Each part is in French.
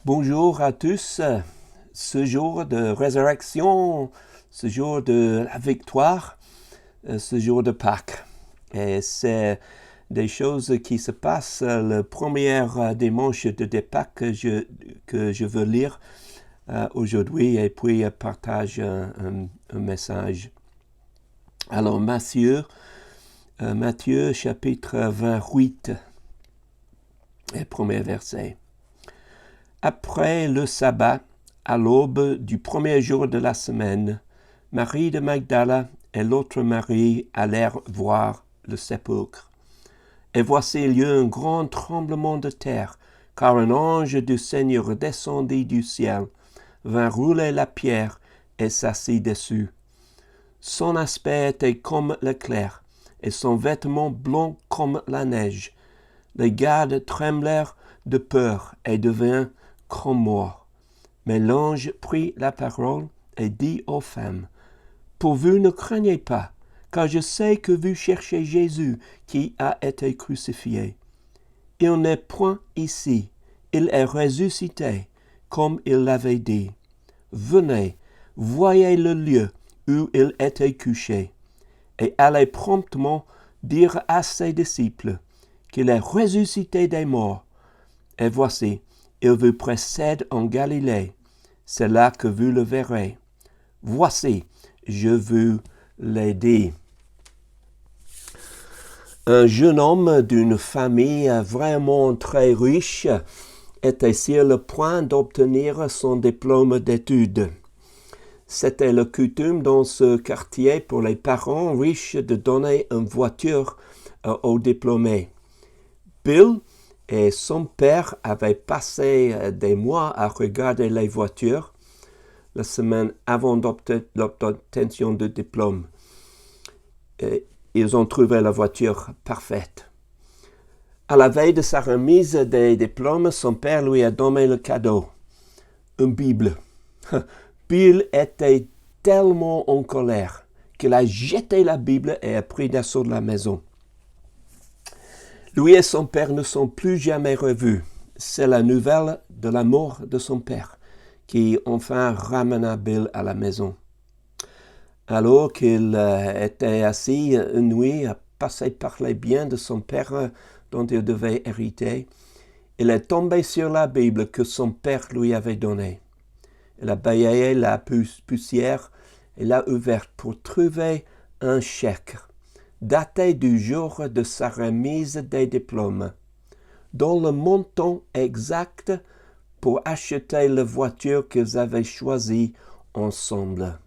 Bonjour à tous. Ce jour de résurrection, ce jour de la victoire, ce jour de Pâques. Et c'est des choses qui se passent le premier dimanche de Pâques que je veux lire aujourd'hui et puis partage un message. Alors Matthieu chapitre 28 et premier verset. Après le sabbat, à l'aube du premier jour de la semaine, Marie de Magdala et l'autre Marie allèrent voir le sépulcre. Et voici il y eut un grand tremblement de terre, car un ange du Seigneur descendit du ciel, vint rouler la pierre et s'assit dessus. Son aspect était comme l'éclair, et son vêtement blanc comme la neige. Les gardes tremblèrent de peur et devinrent comme morts. Mais l'ange prit la parole et dit aux femmes, « Pour vous ne craignez pas, car je sais que vous cherchez Jésus qui a été crucifié. Il n'est point ici, il est ressuscité, comme il l'avait dit. Venez, voyez le lieu où il était couché, et allez promptement dire à ses disciples qu'il est ressuscité des morts. Et voici, il vous précède en Galilée. C'est là que vous le verrez. Voici, je vous l'ai dit. » Un jeune homme d'une famille vraiment très riche était sur le point d'obtenir son diplôme d'études. C'était la coutume dans ce quartier pour les parents riches de donner une voiture aux diplômés. Bill et son père avaient passé des mois à regarder les voitures la semaine avant l'obtention du diplôme. Et ils ont trouvé la voiture parfaite. À la veille de sa remise des diplômes, son père lui a donné le cadeau, une Bible. Bill était tellement en colère qu'il a jeté la Bible et a pris d'assaut de la maison. Lui et son père ne sont plus jamais revus. C'est la nouvelle de la mort de son père qui enfin ramena Bill à la maison. Alors qu'il était assis une nuit à passer par les biens de son père dont il devait hériter, il est tombé sur la Bible que son père lui avait donnée. Il a balayé la poussière et l'a ouverte pour trouver un chèque daté du jour de sa remise des diplômes, dont le montant exact pour acheter la voiture qu'ils avaient choisie ensemble.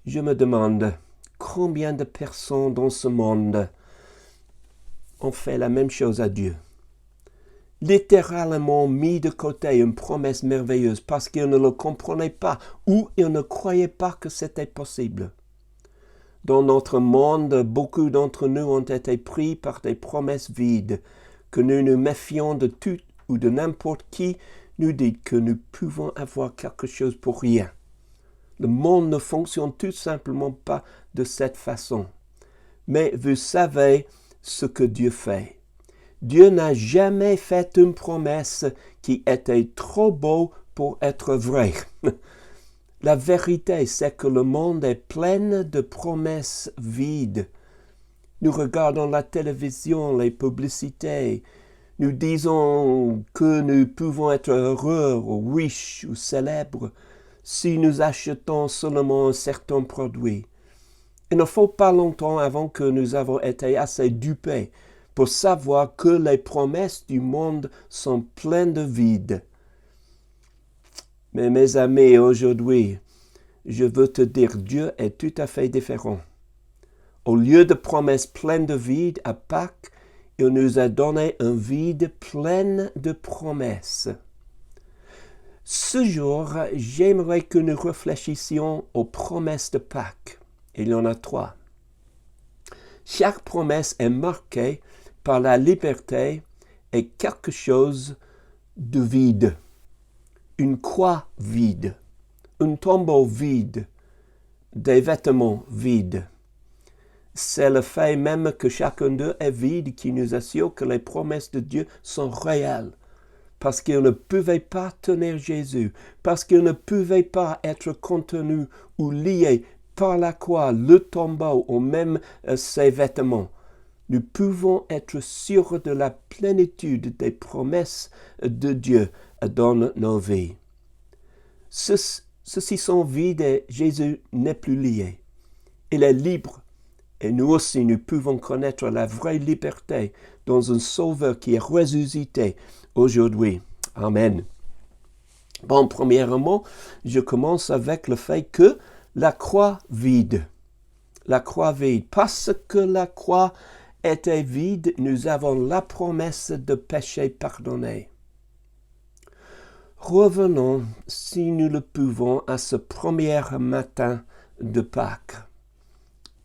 Je me demande combien de personnes dans ce monde ont fait la même chose à Dieu. Littéralement mis de côté une promesse merveilleuse parce qu'ils ne le comprenaient pas ou ils ne croyaient pas que c'était possible. Dans notre monde, beaucoup d'entre nous ont été pris par des promesses vides, que nous nous méfions de tout ou de n'importe qui nous dit que nous pouvons avoir quelque chose pour rien. Le monde ne fonctionne tout simplement pas de cette façon. Mais vous savez ce que Dieu fait. Dieu n'a jamais fait une promesse qui était trop beau pour être vraie. La vérité, c'est que le monde est plein de promesses vides. Nous regardons la télévision, les publicités. Nous disons que nous pouvons être heureux ou riches ou célèbres si nous achetons seulement un certain produit. Il ne faut pas longtemps avant que nous avons été assez dupés pour savoir que les promesses du monde sont pleines de vide. Mais mes amis, aujourd'hui, je veux te dire, Dieu est tout à fait différent. Au lieu de promesses pleines de vide à Pâques, il nous a donné un vide plein de promesses. Ce jour, j'aimerais que nous réfléchissions aux promesses de Pâques. Il y en a 3. Chaque promesse est marquée par la liberté et quelque chose de vide. Une croix vide, un tombeau vide, des vêtements vides. C'est le fait même que chacun d'eux est vide qui nous assure que les promesses de Dieu sont réelles. Parce qu'ils ne pouvaient pas tenir Jésus, parce qu'ils ne pouvaient pas être contenus ou liés par la croix, le tombeau ou même ses vêtements. Nous pouvons être sûrs de la plénitude des promesses de Dieu dans nos vies. Ceux-ci sont vides et Jésus n'est plus lié. Il est libre. Et nous aussi, nous pouvons connaître la vraie liberté dans un Sauveur qui est ressuscité aujourd'hui. Amen. Bon, premièrement, je commence avec le fait que la croix vide. La croix vide. Parce que la croix était vide, nous avons la promesse de péché pardonné. Revenons, si nous le pouvons, à ce premier matin de Pâques.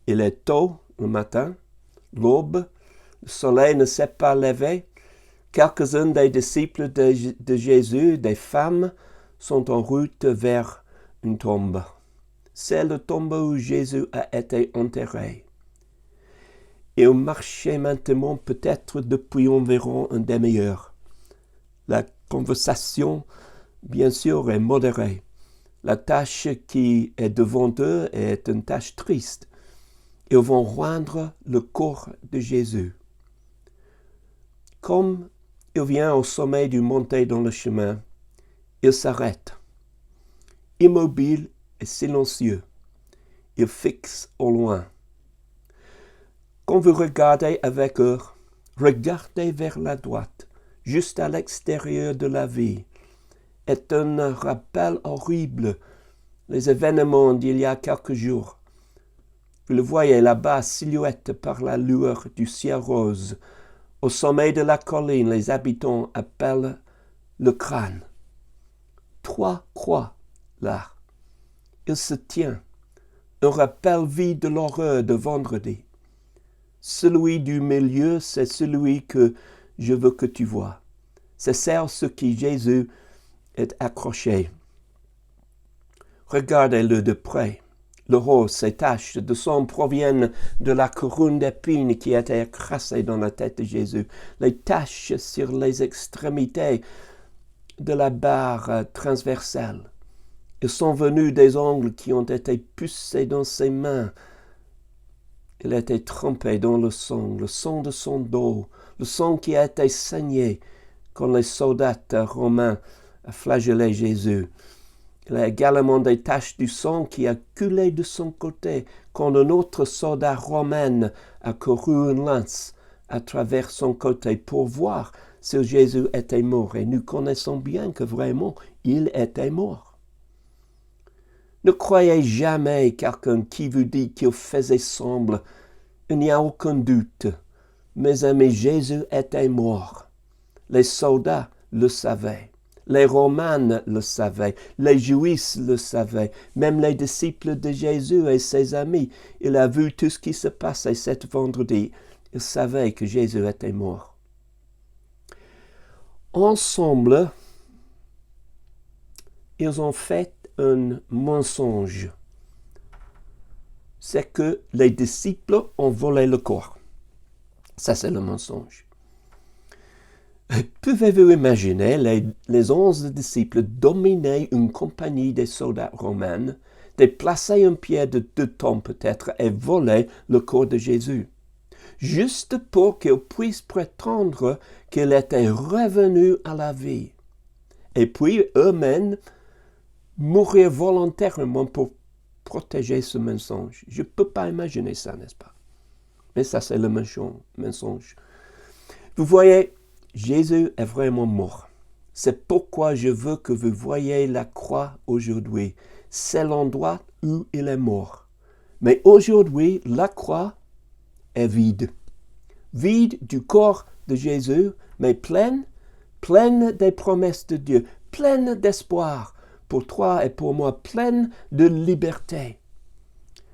Il est tôt le matin, l'aube, le soleil ne s'est pas levé. Quelques-uns des disciples de Jésus, des femmes, sont en route vers une tombe. C'est le tombeau où Jésus a été enterré. Ils marchaient maintenant peut-être depuis environ une demi-heure. La conversation, bien sûr, est modérée. La tâche qui est devant eux est une tâche triste. Ils vont rendre le corps de Jésus. Comme il vient au sommet du monté dans le chemin, il s'arrête. Immobile et silencieux, il fixe au loin. Quand vous regardez avec eux, regardez vers la droite, juste à l'extérieur de la vie. Est un rappel horrible, les événements d'il y a quelques jours. Vous le voyez là-bas, silhouette par la lueur du ciel rose. Au sommet de la colline, les habitants appellent le crâne. 3 croix, là. Il se tient. Un rappel vide de l'horreur de vendredi. Celui du milieu, c'est celui que je veux que tu vois. C'est celle sur qui Jésus est accroché. Regardez-le de près. Le rose, ces taches de sang proviennent de la couronne d'épines qui a été écrasée dans la tête de Jésus. Les taches sur les extrémités de la barre transversale. Ils sont venus des ongles qui ont été poussés dans ses mains. Il a été trempé dans le sang de son dos, le sang qui a été saigné quand les soldats romains flagellaient Jésus. Il y a également des taches du sang qui a coulé de son côté quand un autre soldat romain a couru une lance à travers son côté pour voir si Jésus était mort. Et nous connaissons bien que vraiment, il était mort. Ne croyez jamais quelqu'un qui vous dit qu'il faisait semblant. Il n'y a aucun doute. Mes amis, Jésus était mort. Les soldats le savaient. Les Romains le savaient, les Juifs le savaient, même les disciples de Jésus et ses amis. Il a vu tout ce qui se passait cet vendredi. Il savait que Jésus était mort. Ensemble, ils ont fait un mensonge. C'est que les disciples ont volé le corps. Ça, c'est le mensonge. Pouvez-vous imaginer les 11 disciples dominer une compagnie des soldats romains, déplacer un pied de 2 tonnes peut-être et voler le corps de Jésus, juste pour qu'ils puissent prétendre qu'il était revenu à la vie, et puis eux-mêmes mourir volontairement pour protéger ce mensonge. Je ne peux pas imaginer ça, n'est-ce pas? Mais ça, c'est le mensonge. Vous voyez, Jésus est vraiment mort. C'est pourquoi je veux que vous voyez la croix aujourd'hui. C'est l'endroit où il est mort. Mais aujourd'hui, la croix est vide. Vide du corps de Jésus, mais pleine des promesses de Dieu, pleine d'espoir pour toi et pour moi, pleine de liberté.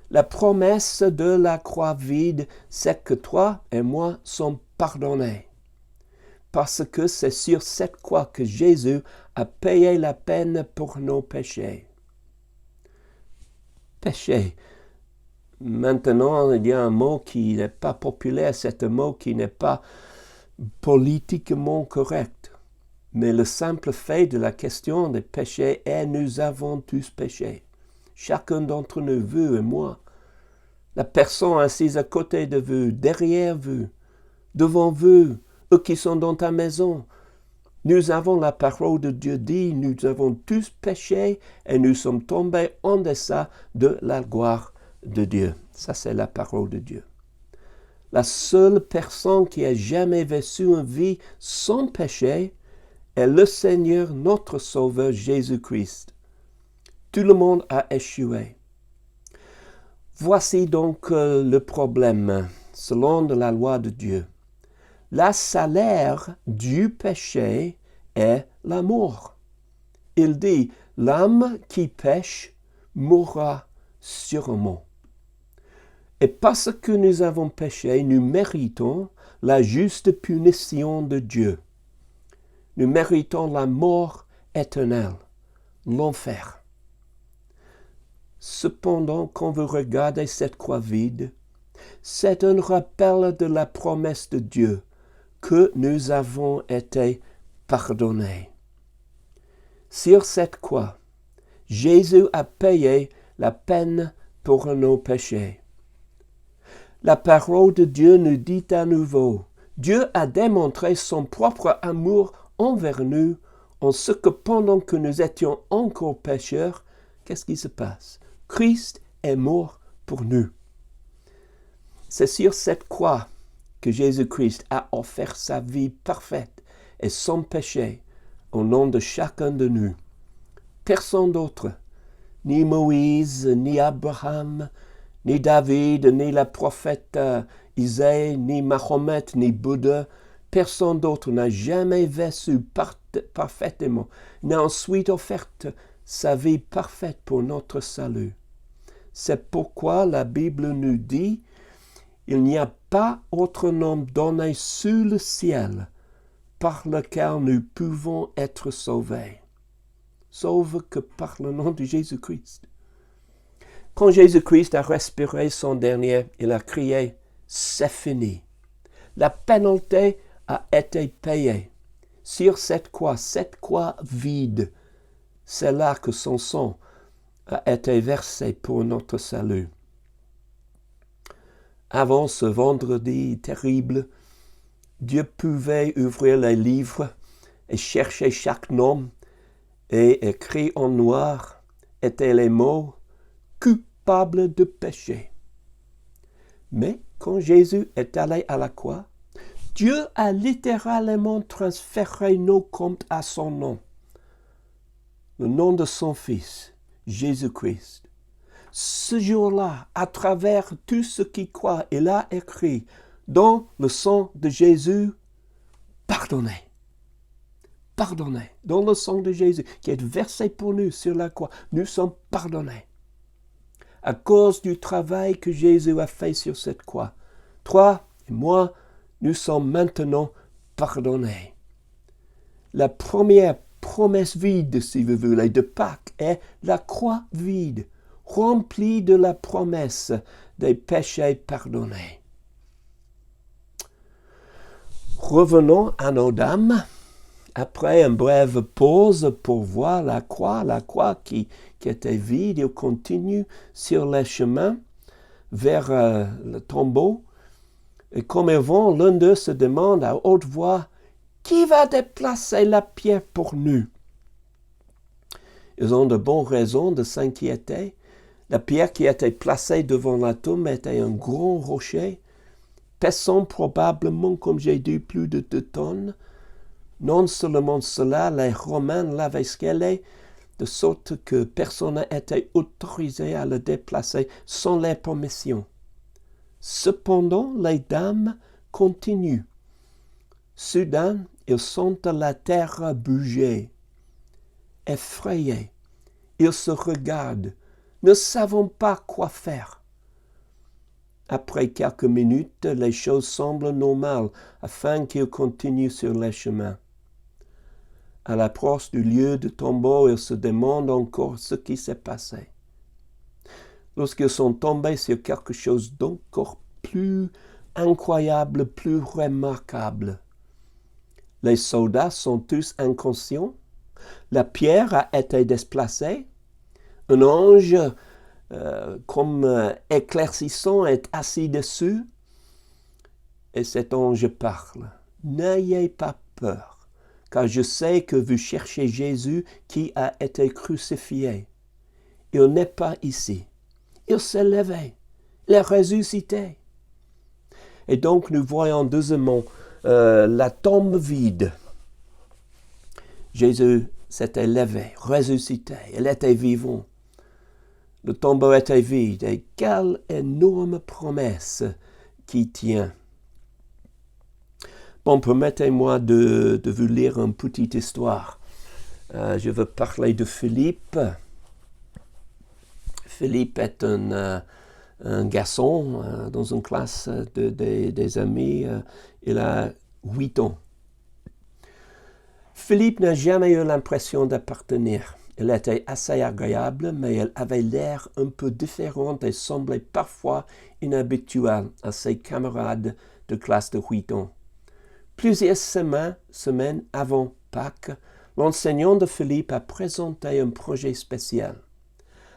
La promesse de la croix vide, c'est que toi et moi sommes pardonnés. Parce que c'est sur cette croix que Jésus a payé la peine pour nos péchés. Péché. Maintenant, il y a un mot qui n'est pas populaire, c'est un mot qui n'est pas politiquement correct. Mais le simple fait de la question des péchés est nous avons tous péché. Chacun d'entre nous, vous et moi. La personne assise à côté de vous, derrière vous, devant vous, eux qui sont dans ta maison. Nous avons la parole de Dieu dit, nous avons tous péché et nous sommes tombés en deçà de la gloire de Dieu. Ça, c'est la parole de Dieu. La seule personne qui a jamais vécu une vie sans péché est le Seigneur, notre Sauveur, Jésus-Christ. Tout le monde a échoué. Voici donc le problème, selon la loi de Dieu. Le salaire du péché est la mort. Il dit, l'âme qui pêche mourra sûrement. Et parce que nous avons péché, nous méritons la juste punition de Dieu. Nous méritons la mort éternelle, l'enfer. Cependant, quand vous regardez cette croix vide, c'est un rappel de la promesse de Dieu que nous avons été pardonnés. Sur cette croix, Jésus a payé la peine pour nos péchés. La parole de Dieu nous dit à nouveau, Dieu a démontré son propre amour envers nous en ce que pendant que nous étions encore pécheurs, qu'est-ce qui se passe? Christ est mort pour nous. C'est sur cette croix que Jésus-Christ a offert sa vie parfaite et sans péché au nom de chacun de nous. Personne d'autre, ni Moïse, ni Abraham, ni David, ni le prophète Isaïe, ni Mahomet, ni Bouddha, personne d'autre n'a jamais vécu parfaitement, n'a ensuite offert sa vie parfaite pour notre salut. C'est pourquoi la Bible nous dit « Il n'y a pas autre nom donné sous le ciel par lequel nous pouvons être sauvés, sauf que par le nom de Jésus-Christ. » Quand Jésus-Christ a respiré son dernier, il a crié « C'est fini ». La pénalité a été payée. Sur cette croix vide, c'est là que son sang a été versé pour notre salut. Avant ce vendredi terrible, Dieu pouvait ouvrir les livres et chercher chaque nom, et écrit en noir étaient les mots « coupable de péché ». Mais quand Jésus est allé à la croix, Dieu a littéralement transféré nos comptes à son nom, le nom de son Fils, Jésus-Christ. Ce jour-là, à travers tout ce qui croit, il a écrit dans le sang de Jésus, pardonnez. Pardonnez. Dans le sang de Jésus qui est versé pour nous sur la croix, nous sommes pardonnés. À cause du travail que Jésus a fait sur cette croix, toi et moi, nous sommes maintenant pardonnés. La première promesse vide, si vous voulez, de Pâques est la croix vide, remplie de la promesse des péchés pardonnés. Revenons à nos dames. Après une brève pause pour voir la croix qui était vide, il continue sur le chemin vers le tombeau. Et comme ils vont, l'un d'eux se demande à haute voix, « Qui va déplacer la pierre pour nous ?» Ils ont de bonnes raisons de s'inquiéter. La pierre qui était placée devant la tombe était un grand rocher, pesant probablement, comme j'ai dit, plus de 2 tonnes. Non seulement cela, les Romains l'avaient scellé, de sorte que personne n'a été autorisé à le déplacer sans leur permission. Cependant, les dames continuent. Soudain, ils sentent la terre bouger. Effrayés, ils se regardent, ne savant pas quoi faire. Après quelques minutes, les choses semblent normales afin qu'ils continuent sur le chemin. À l'approche du lieu de tombeau, ils se demandent encore ce qui s'est passé. lorsqu'ils sont tombés sur quelque chose d'encore plus incroyable, plus remarquable. Les soldats sont tous inconscients. La pierre a été déplacée. Un ange, comme éclaircissant, est assis dessus. Et cet ange parle. N'ayez pas peur, car je sais que vous cherchez Jésus qui a été crucifié. Il n'est pas ici. Il s'est levé. Il est ressuscité. Et donc nous voyons deuxièmement la tombe vide. Jésus s'était levé, ressuscité. Il était vivant. Le tombeau était vide. Et quelle énorme promesse qui tient. Bon, permettez-moi de vous lire une petite histoire. Je veux parler de Philippe. Philippe est un garçon dans une classe des amis. Il a 8 ans. Philippe n'a jamais eu l'impression d'appartenir. Il était assez agréable, mais il avait l'air un peu différent et semblait parfois inhabituel à ses camarades de classe de 8 ans. Plusieurs semaines avant Pâques, l'enseignant de Philippe a présenté un projet spécial.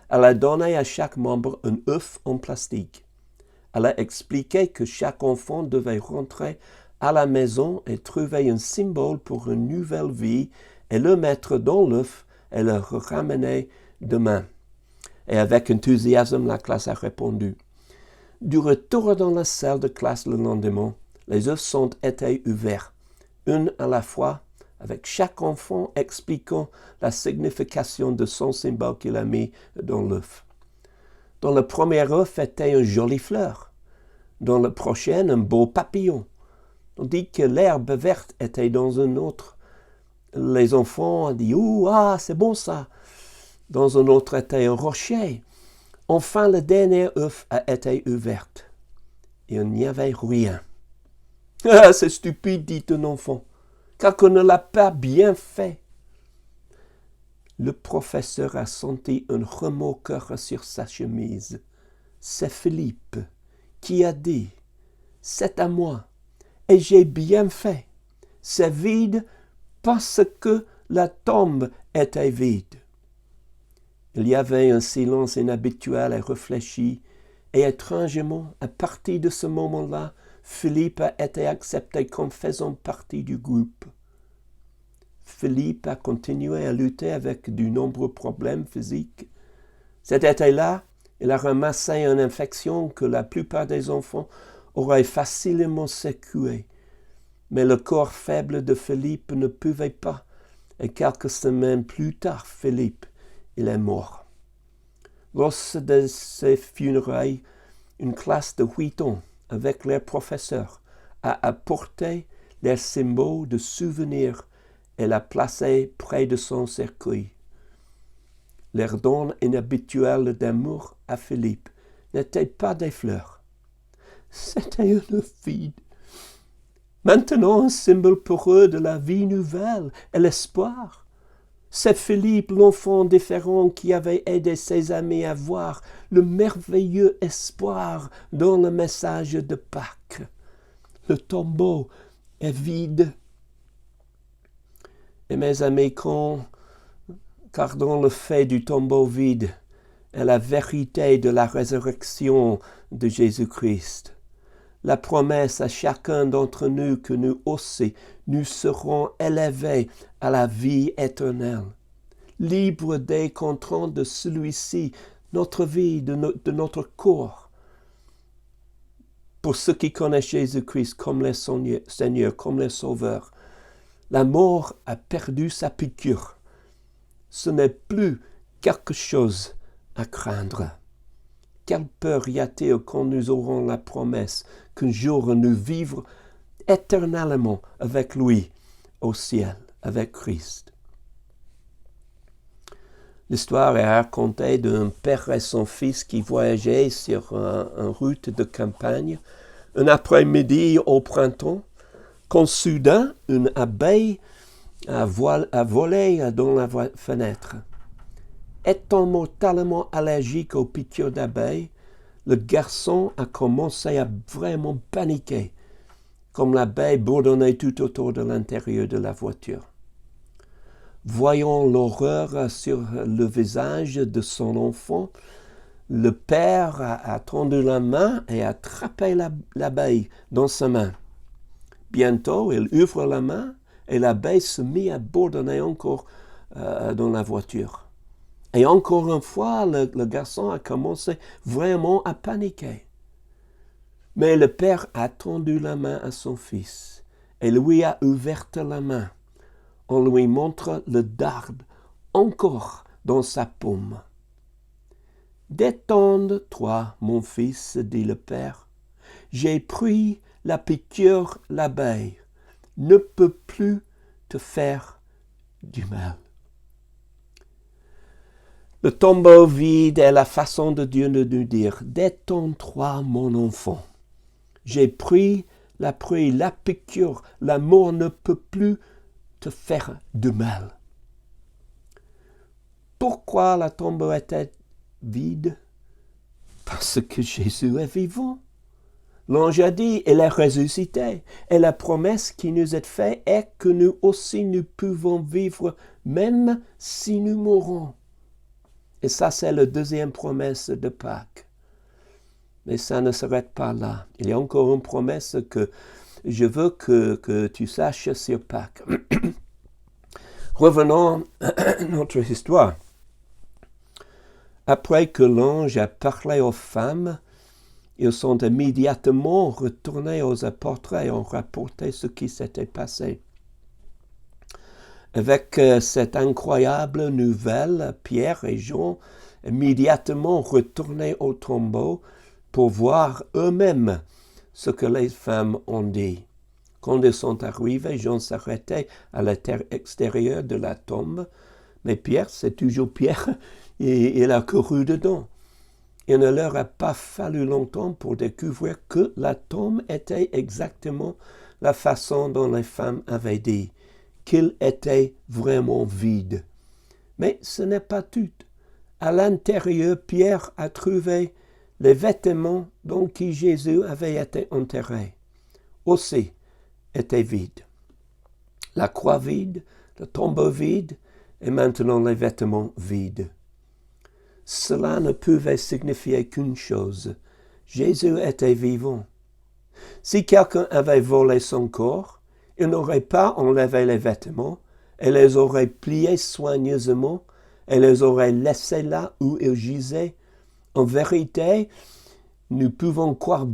Elle a donné à chaque membre un œuf en plastique. Elle a expliqué que chaque enfant devait rentrer à la maison et trouver un symbole pour une nouvelle vie et le mettre dans l'œuf et le ramener demain. Et avec enthousiasme, la classe a répondu. Du retour dans la salle de classe le lendemain, les œufs ont été ouverts, une à la fois, avec chaque enfant expliquant la signification de son symbole qu'il a mis dans l'œuf. Dans le premier œuf était une jolie fleur. Dans le prochain, un beau papillon. Tandis que l'herbe verte était dans un autre. Les enfants ont dit « Ouh, ah, c'est bon ça !» Dans un autre était un rocher. Enfin, le dernier œuf a été ouvert. Il n'y avait rien. « Ah, c'est stupide, dit un enfant, car qu'on ne l'a pas bien fait. » Le professeur a senti un remorqueur sur sa chemise. C'est Philippe qui a dit « C'est à moi, et j'ai bien fait. C'est vide parce que la tombe était vide. » Il y avait un silence inhabituel et réfléchi, et étrangement, à partir de ce moment-là, Philippe a été accepté comme faisant partie du groupe. Philippe a continué à lutter avec de nombreux problèmes physiques. Cet été-là, il a ramassé une infection que la plupart des enfants auraient facilement secouée. Mais le corps faible de Philippe ne pouvait pas, et quelques semaines plus tard, Philippe, il est mort. Lors de ses funérailles, une classe de 8 ans, avec leurs professeurs, a apporté leur symbole de souvenir et l'a placé près de son cercueil. Leur don inhabituel d'amour à Philippe n'était pas des fleurs. C'était une vide. Maintenant, un symbole pour eux de la vie nouvelle et l'espoir. C'est Philippe, l'enfant différent, qui avait aidé ses amis à voir le merveilleux espoir dans le message de Pâques. Le tombeau est vide. Et mes amis, car dans le fait du tombeau vide est la vérité de la résurrection de Jésus-Christ. La promesse à chacun d'entre nous que nous aussi, nous serons élevés à la vie éternelle, libres des contraintes de celui-ci, notre vie, de notre corps. Pour ceux qui connaissent Jésus-Christ comme le Seigneur, comme le Sauveur, la mort a perdu sa piqûre. Ce n'est plus quelque chose à craindre. Quelle peur y a-t-il quand nous aurons la promesse qu'un jour nous vivrons éternellement avec lui au ciel, avec Christ. L'histoire est racontée d'un père et son fils qui voyageaient sur une route de campagne un après-midi au printemps, quand soudain une abeille a volé dans la fenêtre. Étant mortellement allergique aux piqûres d'abeilles, le garçon a commencé à vraiment paniquer, comme l'abeille bourdonnait tout autour de l'intérieur de la voiture. Voyant l'horreur sur le visage de son enfant, le père a tendu la main et a attrapé l'abeille dans sa main. Bientôt, il ouvre la main et l'abeille se mit à bourdonner encore dans la voiture. Et encore une fois, le garçon a commencé vraiment à paniquer. Mais le père a tendu la main à son fils et lui a ouvert la main. On lui montre le dard encore dans sa paume. « Détends-toi, mon fils, dit le père. J'ai pris la piqûre, l'abeille ne peut plus te faire du mal. » Le tombeau vide est la façon de Dieu de nous dire « Détends-toi, mon enfant. J'ai pris la piqûre, la mort ne peut plus te faire de mal. » Pourquoi la tombe était vide? Parce que Jésus est vivant. L'ange a dit, il est ressuscité. Et la promesse qui nous est faite est que nous aussi nous pouvons vivre même si nous mourons. Et ça, c'est la deuxième promesse de Pâques. Mais ça ne s'arrête pas là. Il y a encore une promesse que je veux que tu saches sur Pâques. Revenons à notre histoire. Après que l'ange a parlé aux femmes, ils sont immédiatement retournés aux apôtres et ont rapporté ce qui s'était passé. Avec cette incroyable nouvelle, Pierre et Jean immédiatement retournaient au tombeau pour voir eux-mêmes ce que les femmes ont dit. Quand ils sont arrivés, Jean s'arrêtait à l'extérieur de la tombe, mais Pierre, c'est toujours Pierre, et il a couru dedans. Il ne leur a pas fallu longtemps pour découvrir que la tombe était exactement la façon dont les femmes avaient dit, qu'il était vraiment vide. Mais ce n'est pas tout. À l'intérieur, Pierre a trouvé les vêtements dont qui Jésus avait été enterré. Aussi étaient vides. La croix vide, le tombeau vide, et maintenant les vêtements vides. Cela ne pouvait signifier qu'une chose. Jésus était vivant. Si quelqu'un avait volé son corps, il n'aurait pas enlevé les vêtements, et les aurait pliés soigneusement, et les aurait laissés là où ils gisaient. En vérité, nous pouvons croire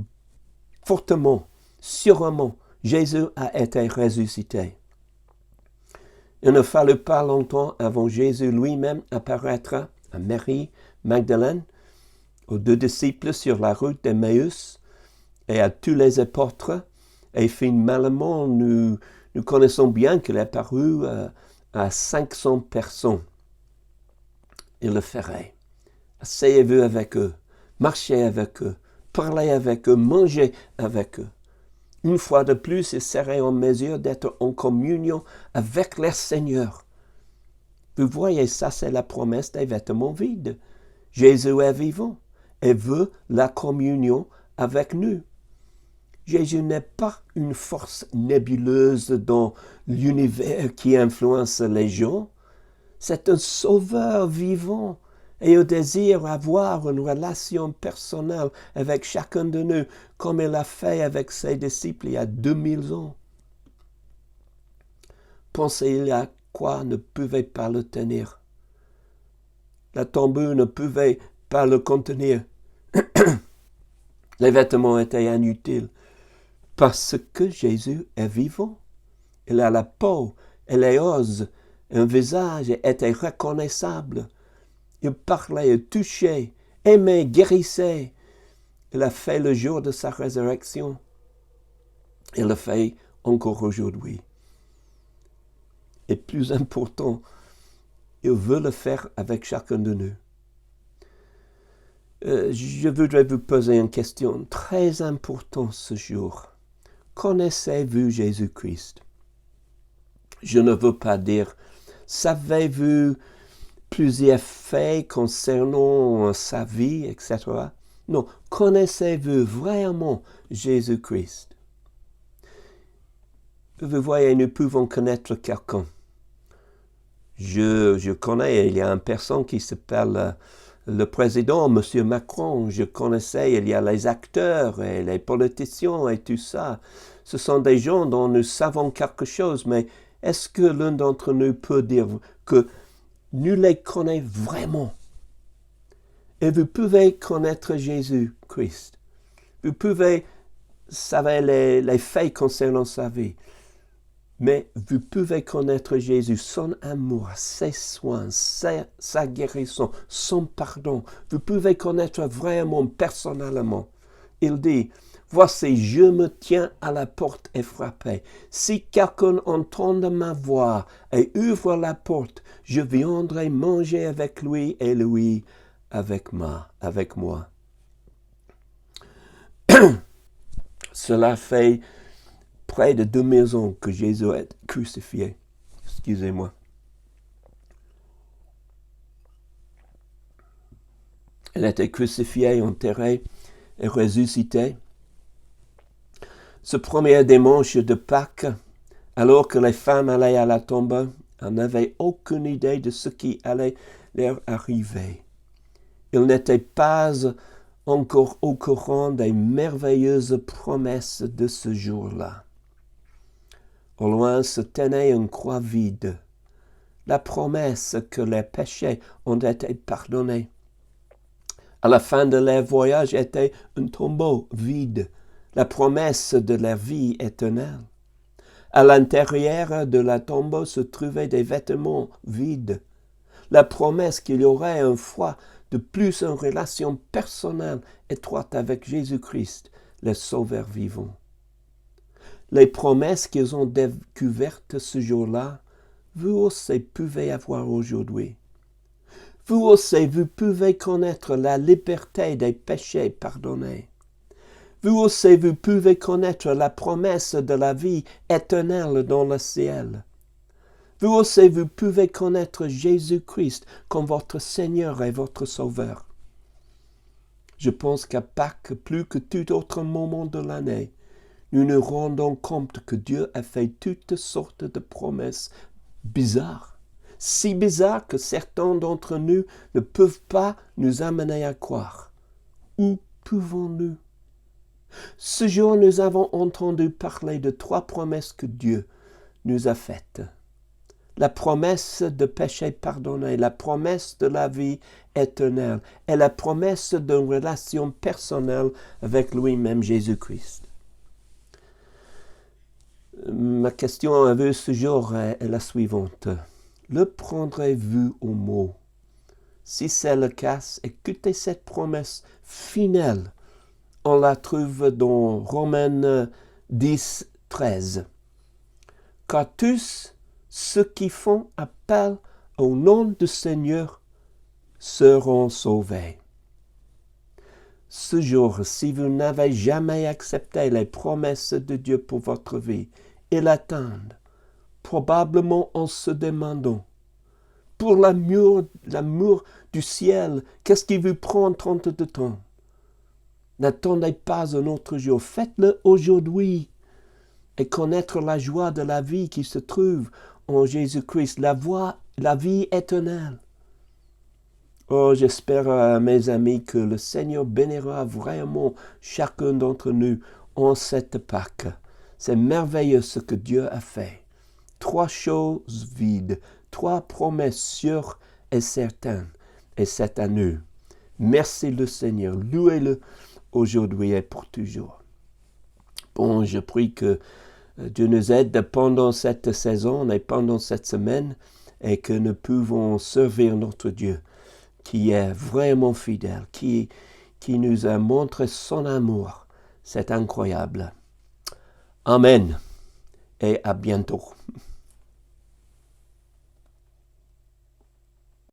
fortement, sûrement, Jésus a été ressuscité. Il ne fallut pas longtemps avant Jésus lui-même apparaître à Marie Magdalène, aux 2 disciples sur la route d'Emmaüs et à tous les apôtres. Et finalement, nous connaissons bien qu'il est apparu à 500 personnes. Il le ferait. Asseyez-vous avec eux, marchez avec eux, parlez avec eux, mangez avec eux. Une fois de plus, ils seraient en mesure d'être en communion avec leur Seigneur. Vous voyez, ça c'est la promesse des vêtements vides. Jésus est vivant et veut la communion avec nous. Jésus n'est pas une force nébuleuse dans l'univers qui influence les gens. C'est un sauveur vivant et il désire avoir une relation personnelle avec chacun de nous, comme il a fait avec ses disciples il y a 2000 ans. Pensez à quoi ne pouvait pas le tenir. La tombe ne pouvait pas le contenir. Les vêtements étaient inutiles parce que Jésus est vivant. Il a la peau et les os, un visage était reconnaissable. Il parlait, il touchait, aimait, guérissait. Il a fait le jour de sa résurrection. Il le fait encore aujourd'hui. Et plus important, il veut le faire avec chacun de nous. Je voudrais vous poser une question très importante ce jour. Connaissez-vous Jésus-Christ? Je ne veux pas dire, savez-vous plusieurs faits concernant sa vie, etc. Non, connaissez-vous vraiment Jésus-Christ? Vous voyez, nous pouvons connaître quelqu'un. Je connais, il y a une personne qui s'appelle le président, M. Macron. Je connaissais, il y a les acteurs et les politiciens et tout ça. Ce sont des gens dont nous savons quelque chose, mais est-ce que l'un d'entre nous peut dire que nous les connaissons vraiment? Et vous pouvez connaître Jésus-Christ. Vous pouvez savoir les faits concernant sa vie. Mais vous pouvez connaître Jésus, son amour, ses soins, sa guérison, son pardon. Vous pouvez connaître vraiment personnellement. Il dit, « Voici, je me tiens à la porte et frappe. Si quelqu'un entend ma voix et ouvre la porte, je viendrai manger avec lui et lui avec moi. » Cela fait près de 2000 ans que Jésus est crucifié. Excusez-moi. Il a été crucifié, enterré et ressuscité. Ce premier dimanche de Pâques, alors que les femmes allaient à la tombe, elles n'avaient aucune idée de ce qui allait leur arriver. Ils n'étaient pas encore au courant des merveilleuses promesses de ce jour-là. Au loin se tenait une croix vide, la promesse que les péchés ont été pardonnés. À la fin de leur voyage était un tombeau vide, la promesse de la vie éternelle. À l'intérieur de la tombe se trouvaient des vêtements vides, la promesse qu'il y aurait une fois de plus une relation personnelle étroite avec Jésus-Christ, le Sauveur vivant. Les promesses qu'ils ont découvertes ce jour-là, vous aussi pouvez avoir aujourd'hui. Vous aussi, vous pouvez connaître la liberté des péchés pardonnés. Vous aussi, vous pouvez connaître la promesse de la vie éternelle dans le ciel. Vous aussi, vous pouvez connaître Jésus-Christ comme votre Seigneur et votre Sauveur. Je pense qu'à Pâques, plus que tout autre moment de l'année, nous nous rendons compte que Dieu a fait toutes sortes de promesses bizarres, si bizarres que certains d'entre nous ne peuvent pas nous amener à croire. Où pouvons-nous? Ce jour, nous avons entendu parler de 3 promesses que Dieu nous a faites. La promesse de péché pardonné, la promesse de la vie éternelle et la promesse d'une relation personnelle avec lui-même, Jésus-Christ. Ma question à vous ce jour est la suivante. Le prendrez-vous au mot? Si c'est le cas, écoutez cette promesse finale. On la trouve dans Romains 10, 13. Car tous ceux qui font appel au nom du Seigneur seront sauvés. Ce jour, si vous n'avez jamais accepté les promesses de Dieu pour votre vie, ils attendent, probablement en se demandant, pour l'amour du ciel, qu'est-ce qui vous prend tant de temps? N'attendez pas un autre jour, faites-le aujourd'hui et connaître la joie de la vie qui se trouve en Jésus-Christ, la vie éternelle. Oh, j'espère, mes amis, que le Seigneur bénira vraiment chacun d'entre nous en cette Pâques. C'est merveilleux ce que Dieu a fait. 3 choses vides, 3 promesses sûres et certaines. Et c'est à nous. Merci le Seigneur. Louez-le aujourd'hui et pour toujours. Bon, je prie que Dieu nous aide pendant cette saison et pendant cette semaine et que nous pouvons servir notre Dieu qui est vraiment fidèle, qui nous a montré son amour. C'est incroyable. Amen et à bientôt.